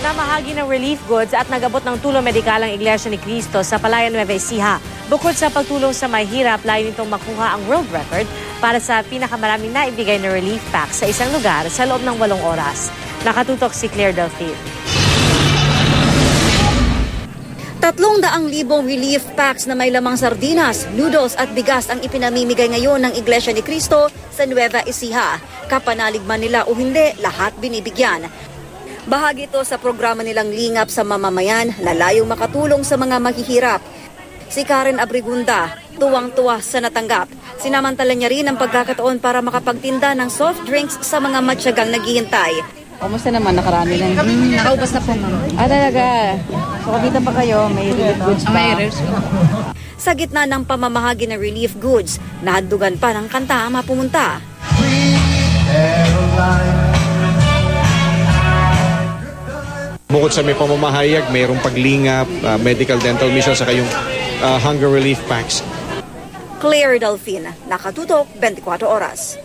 Namahagi ng relief goods at nagabot ng tulong medikal ang Iglesia ni Cristo sa Palayan, Nueva Ecija. Bukod sa pagtulong sa mahihirap, layo nitong makuha ang world record para sa pinakamaraming naibigay na relief pack sa isang lugar sa loob ng 8 oras. Nakatutok si Claire Delphine. 300,000 relief packs na may lamang sardinas, noodles at bigas ang ipinamimigay ngayon ng Iglesia ni Cristo sa Nueva Ecija. Kapanalig man nila o hindi, lahat binibigyan. Bahagi ito sa programa nilang lingap sa mamamayan na layong makatulong sa mga mahihirap. Si Karen Abrigunda, tuwang-tuwa sa natanggap. Sinamantala niya rin ang pagkakataon para makapagtinda ng soft drinks sa mga matyagang naghihintay. Kumusta naman? Nakarami lang. Nakaubos na po, ma'am. Talaga. So, kumita pa kayo. May relief goods pa. Sa gitna ng pamamahagi ng relief goods, nahaddugan pa ng kanta ang mapumunta. Bukod sa may pamamahayag, mayroong paglingap, medical dental mission, saka yung hunger relief packs. Claire Delphine, Nakatutok, 24 Oras.